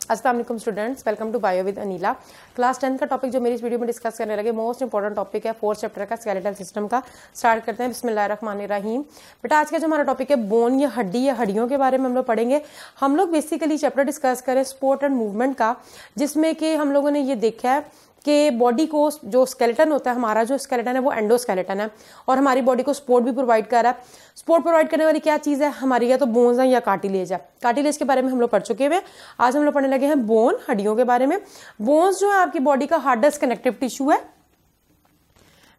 अस्सलाम वालेकुम students, welcome to bio with Anila. Class 10 का टॉपिक जो मेरी इस वीडियो में डिस्कस करने लगे मोस्ट इंपॉर्टेंट टॉपिक है 4th चैप्टर का स्केलेटल सिस्टम का। स्टार्ट करते हैं बिस्मिल्लाहिर्रहमानिर्रहीम। बेटा आज का जो हमारा टॉपिक है बोन या हड्डी या हड्डियों के बारे में हम लोग पढ़ेंगे। हम लोग बेसिकली चैप्टर डिस्कस करें स्पोर्ट एंड मूवमेंट का, जिसमें कि हम लोगों ने ये देखा है कि बॉडी को जो स्केलेटन होता है, हमारा जो स्केलेटन है वो एंडोस्केलेटन है और हमारी बॉडी को सपोर्ट भी प्रोवाइड कर रहा है। सपोर्ट प्रोवाइड करने वाली क्या चीज़ है हमारी, या तो बोन्स है या कार्टिलेज है। कार्टिलेज के बारे में हम लोग पढ़ चुके हैं। आज हम लोग पढ़ने लगे हैं बोन, हड्डियों के बारे में। बोन्स जो है आपकी बॉडी का हार्डेस्ट कनेक्टिव टिश्यू है।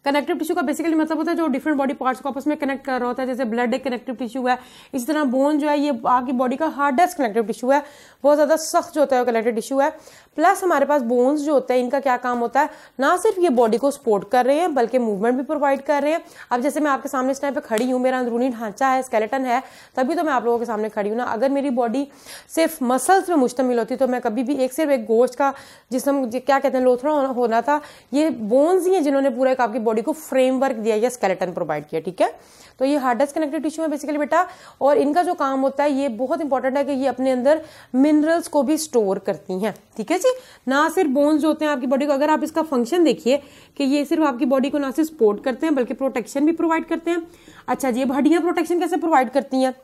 कनेक्टिव टिश्यू का बेसिकली मतलब होता है जो डिफरेंट बॉडी पार्ट्स को आपस में कनेक्ट कर रहा होता है। जैसे ब्लड एक कनेक्टिव टिश्यू है, इसी तरह बोन जो है ये आपकी बॉडी का हार्डेस्ट कनेक्टिव टिश्यू है। बहुत ज्यादा सख्त जो होता है वो कनेक्टिव टिश्यू है। प्लस हमारे पास बोन्स जो होते हैं इनका क्या काम होता है, ना सिर्फ ये बॉडी को सपोर्ट कर रहे हैं बल्कि मूवमेंट भी प्रोवाइड कर रहे हैं। अब जैसे मैं आपके सामने इस टाइम पे खड़ी हूँ, मेरा अंदरूनी ढांचा है, स्केलेटन है, तभी तो मैं आप लोगों के सामने खड़ी हूँ ना। अगर मेरी बॉडी सिर्फ मसल्स में मुश्तमिल होती तो मैं कभी भी सिर्फ एक गोश्त का जिसम क्या कहते हैं लोथड़ा होना था। ये बोन्स ही है जिन्होंने पूरा एक आपकी बॉडी को फ्रेमवर्क दिया या स्केलेटन प्रोवाइड किया। ठीक है, तो ये हार्डेस्ट कनेक्टिव टिश्यू है बेसिकली बेटा। और इनका जो काम होता है ये बहुत इंपॉर्टेंट है कि ये अपने अंदर मिनरल्स को भी स्टोर करती हैं। ठीक है जी, ना सिर्फ बोन्स जो होते हैं आपकी बॉडी को, अगर आप इसका फंक्शन देखिए कि ये सिर्फ आपकी बॉडी को ना सिर्फ सपोर्ट करते हैं बल्कि प्रोटेक्शन भी प्रोवाइड करते हैं। अच्छा जी, अब हड्डियां प्रोटेक्शन कैसे प्रोवाइड करती हैं?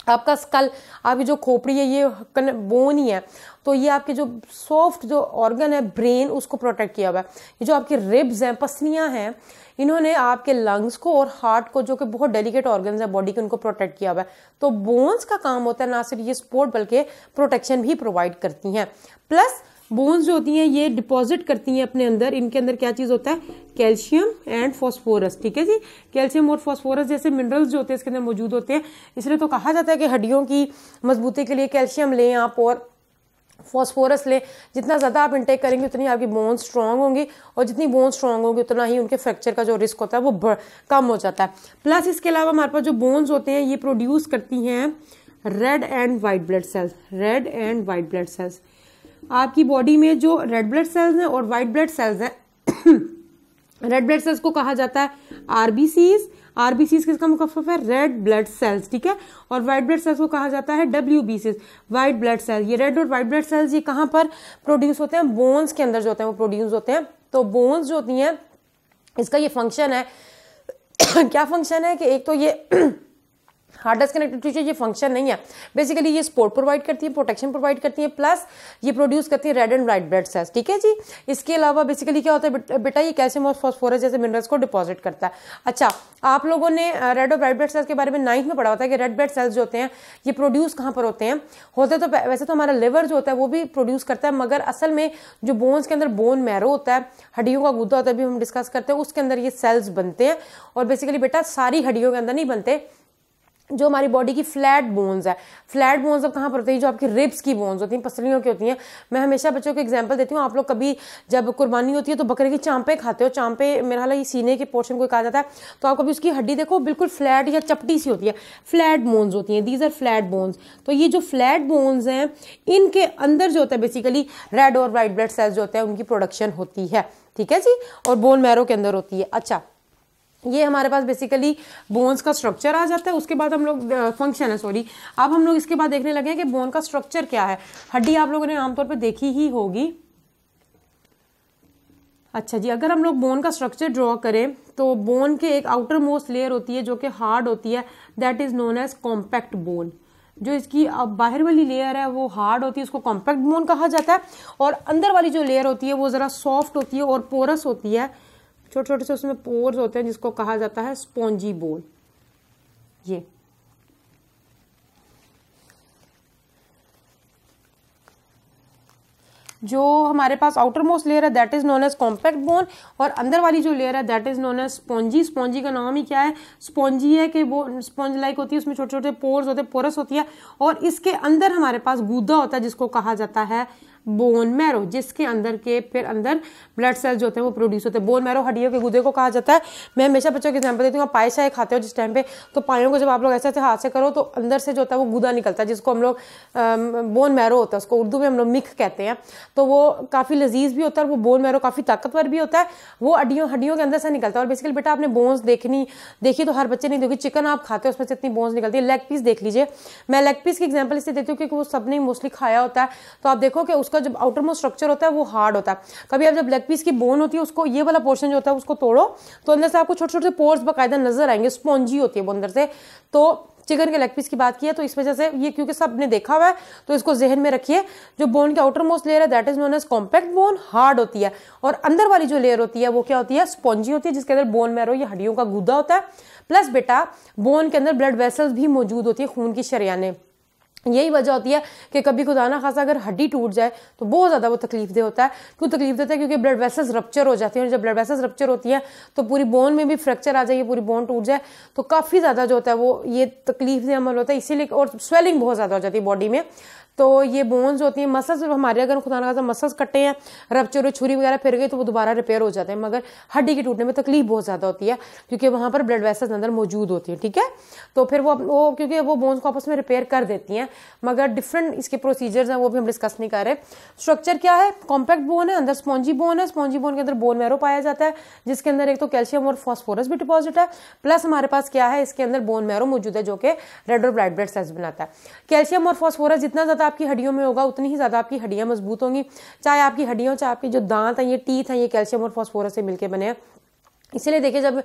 आपका स्कल, आपकी जो खोपड़ी है ये बोन ही है, तो ये आपके जो सॉफ्ट जो ऑर्गन है ब्रेन उसको प्रोटेक्ट किया हुआ है। ये जो आपके रिब्स हैं, पसलियां हैं, इन्होंने आपके लंग्स को और हार्ट को जो कि बहुत डेलिकेट ऑर्गन्स है बॉडी के उनको प्रोटेक्ट किया हुआ है। तो बोन्स का काम होता है ना सिर्फ ये सपोर्ट बल्कि प्रोटेक्शन भी प्रोवाइड करती हैं। प्लस बोन्स जो होती हैं ये डिपॉजिट करती हैं अपने अंदर, इनके अंदर क्या चीज होता है, कैल्शियम एंड फॉस्फोरस। ठीक है जी, कैल्शियम और फॉस्फोरस जैसे मिनरल्स जो होते हैं इसके अंदर मौजूद होते हैं। इसलिए तो कहा जाता है कि हड्डियों की मजबूती के लिए कैल्शियम लें आप और फॉस्फोरस लें। जितना ज्यादा आप इंटेक करेंगे उतनी आपकी बोन्स स्ट्रांग होंगी, और जितनी बोन्स स्ट्रांग होंगी उतना ही उनके फ्रैक्चर का जो रिस्क होता है वो कम हो जाता है। प्लस इसके अलावा हमारे पास जो बोन्स होते हैं ये प्रोड्यूस करती हैं red and white blood sales. Red and white blood sales आपकी बॉडी में जो रेड ब्लड सेल्स हैं और व्हाइट ब्लड सेल्स हैं रेड ब्लड सेल्स को कहा जाता है आरबीसीज। आरबीसीज किसका मुखफ़्फ़फ है, रेड ब्लड सेल्स। ठीक है, और व्हाइट ब्लड सेल्स को कहा जाता है डब्ल्यूबीसीज, व्हाइट ब्लड सेल्स। ये रेड और व्हाइट ब्लड सेल्स ये कहाँ पर प्रोड्यूस होते हैं, बोन्स के अंदर जो होते हैं वो प्रोड्यूस होते हैं। तो बोन्स जो होती हैं इसका ये फंक्शन है क्या फंक्शन है कि एक तो ये हार्डेस्ट कनेक्टिव टिश्यू ये फंक्शन नहीं है, बेसिकली ये सपोर्ट प्रोवाइड करती है, प्रोटेक्शन प्रोवाइड करती है, प्लस ये प्रोड्यूस करती है red and white blood sales. ठीक है जी, इसके अलावा बेसिकली क्या होता है बेटा, ये कैल्शियम और फॉस्फोरस जैसे मिनरल्स को डिपॉजिट करता है। अच्छा, आप लोगों ने रेड और व्हाइट ब्लड सेल्स के बारे में 9th में पढ़ा होता है कि रेड ब्लड सेल्स जो होते हैं ये प्रोड्यूस कहाँ पर होते हैं, तो वैसे तो हमारा लिवर जो होता है वो भी प्रोड्यूस करता है, मगर असल में जो बोन्स के अंदर बोन मैरो होता है, हड्डियों का गुदा होता है, भी हम डिस्कस करते हैं, उसके अंदर ये सेल्स बनते हैं। और बेसिकली बेटा सारी हड्डियों के अंदर नहीं बनते। जो हमारी बॉडी की फ्लैट बोन्स है, फ्लैट बोन्स अब कहाँ पर होती है, जो आपकी रिब्स की बोन्स होती हैं, पसलियों की होती हैं। मैं हमेशा बच्चों को एग्जांपल देती हूँ, आप लोग कभी जब कुर्बानी होती है तो बकरे की चांपे खाते हो, चांपे मेरा हाल ये सीने के पोर्शन को कहा जाता है, तो आप कभी उसकी हड्डी देखो बिल्कुल फ्लैट या चपटी सी होती है, फ्लैट बोन्स होती हैं, दीज आर फ्लैट बोन्स। तो ये जो फ्लैट बोन्स हैं इनके अंदर जो होता है बेसिकली रेड और व्हाइट ब्लड सेल्स जो होते हैं उनकी प्रोडक्शन होती है। ठीक है जी, और बोन मैरो के अंदर होती है। अच्छा, ये हमारे पास बेसिकली बोन्स का स्ट्रक्चर आ जाता है। उसके बाद हम लोग फंक्शन है सॉरी, अब हम लोग इसके बाद देखने लगे हैं कि बोन का स्ट्रक्चर क्या है। हड्डी आप लोगों ने आमतौर पर देखी ही होगी। अच्छा जी, अगर हम लोग बोन का स्ट्रक्चर ड्रॉ करें तो बोन के एक आउटर मोस्ट लेयर होती है जो कि हार्ड होती है, that is known as compact bone. जो इसकी बाहर वाली लेयर है वो हार्ड होती है, उसको कॉम्पैक्ट बोन कहा जाता है। और अंदर वाली जो लेयर होती है वो जरा सॉफ्ट होती है और पोरस होती है, छोटे छोटे से उसमें पोर्स होते हैं, जिसको कहा जाता है स्पॉन्जी बोन। ये जो हमारे पास आउटर मोस्ट लेयर है that is known as compact bone, और अंदर वाली जो लेयर है that is known as spongy. Spongy का नाम ही क्या है, स्पॉन्जी है कि वो स्पॉन्ज लाइक होती है, उसमें छोटे छोटे पोर्स होते हैं, पोरस होती है, और इसके अंदर हमारे पास गूदा होता है जिसको कहा जाता है बोन मैरो, जिसके अंदर के फिर अंदर ब्लड सेल्स जो होते हैं वो प्रोड्यूस होते हैं। बोन मैरो हड्डियों के गुदे को कहा जाता है। मैं हमेशा बच्चों को एग्जांपल देती हूँ, पाए शाए खाते हो जिस टाइम पे, तो पायों को जब आप लोग ऐसे ऐसे हाथ से करो तो अंदर से जो होता है वो गुदा निकलता है, जिसको हम लोग बोन मैरो होता है, उसको उर्दू में हम लोग मिख कहते हैं। तो वो काफ़ी लजीज भी होता है और वो बोन मैरो काफ़ी ताकतवर भी होता है, वो हड्डियों के अंदर से निकलता है। और बेसिकली बेटा आपने बोन्स देखी तो हर बच्चे नहीं देखी, चिकन आप खाते हो उसमें से इतनी बोन्स निकलती है। लेग पीस देख लीजिए, मैं लेग पीस की एग्जांपल इससे देती हूँ क्योंकि वो सबने मोस्टली खाया होता है। तो आप देखो कि उसका जब आउटर मोस्ट स्ट्रक्चर होता है वो हार्ड होता है। कभी आप जब लेग पीस की बोन होती है उसको, ये वाला पोर्शन जो होता है उसको तोड़ो तो अंदर से आपको छोटे छोटे पोर्स बाकायदा नजर आएंगे, स्पॉन्जी होती है वो अंदर से। तो चिकन के लेग पीस की बात की है तो इस वजह से ये, क्योंकि सबने देखा हुआ है तो इसको जहन में रखिए। जो बोन के आउटर मोस्ट लेयर है that is known as compact bone, hard होती है, और अंदर वाली जो लेयर होती है वो क्या होती है, स्पॉन्जी होती है, जिसके अंदर बोन मैरो या हड्डियों का गुदा होता है। प्लस बेटा बोन के अंदर ब्लड वेसल्स भी मौजूद होती है, खून की शरियानें। यही वजह होती है कि कभी खुदा ना खासा अगर हड्डी टूट जाए तो बहुत ज़्यादा वो तकलीफ दे होता है। क्यों तकलीफ देता है? क्योंकि ब्लड वेसल्स रप्चर हो जाती हैं, और जब ब्लड वेसल्स रप्चर होती है तो पूरी बोन में भी फ्रैक्चर आ जाए, पूरी बोन टूट जाए तो काफ़ी ज़्यादा जो होता है वो ये तकलीफ से अमल होता है। इसीलिए, और स्वेलिंग बहुत ज़्यादा हो जाती है बॉडी में। तो ये बोन्स होती हैं, मसल्स हमारे अगर खुदा ना खासा मसल्स कटे हैं, रप्चर छुरी वगैरह फिर गई तो वो दोबारा रिपेयर हो जाते हैं, मगर हड्डी के टूटने में तकलीफ बहुत ज़्यादा होती है क्योंकि वहाँ पर ब्लड वेसल्स अंदर मौजूद होती है। ठीक है, तो फिर वो क्योंकि वो बोन्स को आपस में रिपेयर कर देती हैं, मगर डिफरेंट इसके प्रोसीजर्स हैं वो भी हम डिस्कस नहीं कर रहे। स्ट्रक्चर क्या है, कॉम्पैक्ट बोन है, अंदर स्पॉन्जी बोन है, स्पॉन्जी बोन के अंदर बोन मैरो पाया जाता है, जिसके अंदर एक तो कैल्शियम और फॉस्फोरस भी डिपॉजिट है, प्लस हमारे पास क्या है, इसके अंदर बोन मैरो मौजूद है जो कि रेड और ब्लड ब्लड सेल्स बनाता है। कैल्शियम और फॉस्फोरस जितना ज्यादा आपकी हड्डियों में होगा उतनी ही ज्यादा आपकी हड्डियां मजबूत होंगी, चाहे आपकी हड्डियों चाहे आपके जो दांत हैं, ये टीथ हैं, ये कैल्शियम और फॉस्फोरस से मिलकर बने हैं। इसीलिए देखिए जब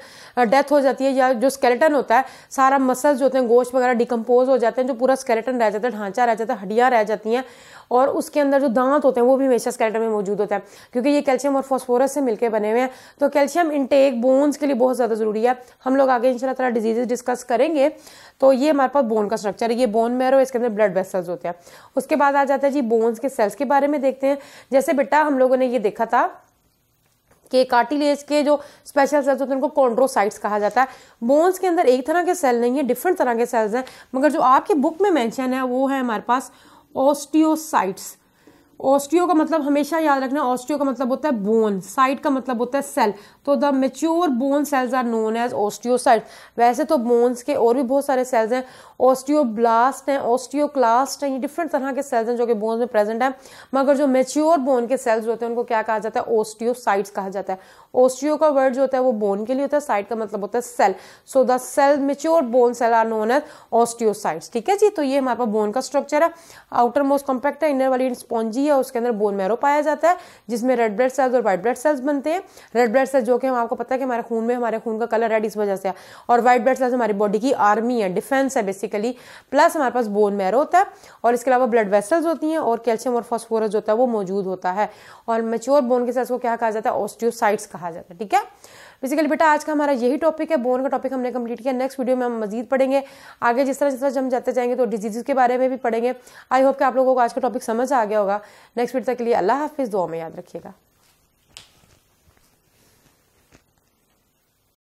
डेथ हो जाती है या जो स्केलेटन होता है, सारा मसल्स जो होते हैं, गोश्त वगैरह डिकम्पोज हो जाते हैं, जो पूरा स्केलेटन रह जाता है, ढांचा रह जाता है, हड्डियां रह जाती हैं, और उसके अंदर जो दांत होते हैं वो भी हमेशा स्केलेटन में मौजूद होता है क्योंकि ये कैल्शियम और फॉस्फोरस से मिलकर बने हुए हैं। तो कैल्शियम इंटेक बोन्स के लिए बहुत ज़्यादा जरूरी है। हम लोग आगे इंशाल्लाह ताला डिजीजेस डिस्कस करेंगे। तो ये हमारे पास बोन का स्ट्रक्चर है, ये बोन मैरो, इसके अंदर ब्लड वेसल्स होते हैं। उसके बाद आ जाता है जी बोन्स के सेल्स के बारे में देखते हैं। जैसे बेटा हम लोगों ने ये देखा था कि कार्टिलेज के जो स्पेशल सेल्स होते हैं उनको कॉन्ड्रोसाइट्स कहा जाता है। बोन्स के अंदर एक तरह के सेल नहीं है, डिफरेंट तरह के सेल्स हैं, मगर जो आपकी बुक में मेंशन है वो है हमारे पास ऑस्टियोसाइट्स। ऑस्टियो का मतलब हमेशा याद रखना, ऑस्टियो का मतलब होता है बोन, साइट का मतलब होता है सेल। तो the mature bone cells are known as osteocyte. वैसे तो बोन्स के और भी बहुत सारे सेल्स हैं, ऑस्टियोब्लास्ट हैं, ऑस्टियोक्लास्ट हैं, ये डिफरेंट तरह के सेल्स हैं जो कि बोन्स में प्रेजेंट है, मगर जो मेच्योर बोन के सेल्स होते हैं उनको क्या कहा जाता है, ऑस्टियोसाइट्स कहा जाता है। ऑस्टियो का वर्ड जो होता है वो बोन के लिए होता है, साइट का मतलब होता है cell. So the cell mature bone cell are known as osteocytes. ठीक है जी, तो ये हमारे पास बोन का स्ट्रक्चर है। आउटर मोस्ट कॉम्पैक्ट है, इनर वाली स्पॉन्जी है, उसके अंदर बोन मैरो पाया जाता है जिसमें रेड ब्लड सेल्स और व्हाइट ब्लड सेल्स बनते हैं। रेड ब्लड सेल्स जो कि हम आपको पता है कि हमारे खून में, हमारे खून का कलर रेड इस वजह से है, और व्हाइट ब्लड सेल्स हमारी बॉडी की आर्मी है, डिफेंस है बेसिकली। प्लस हमारे पास बोन मैरो होता है और इसके अलावा ब्लड वेसल्स होती हैं और कैल्शियम और फॉस्फोरस जो होता है वो मौजूद होता है। और मैच्योर बोन के सेल्स को क्या कहा जाता है, ऑस्टियोसाइट्स कहा जाता है। ठीक है, बेसिकली बेटा आज का हमारा यही टॉपिक है, बोन का टॉपिक हमने कंप्लीट किया। नेक्स्ट वीडियो में हम मजीद पढ़ेंगे आगे, जिस तरह हम जाते जाएंगे तो डिजीज के बारे में भी पढ़ेंगे। आई होप कि आप लोगों को आज का टॉपिक समझ आ गया होगा। नेक्स्ट वीडियो तक के लिए अल्लाह हाफिज, दुआ में याद रखिएगा।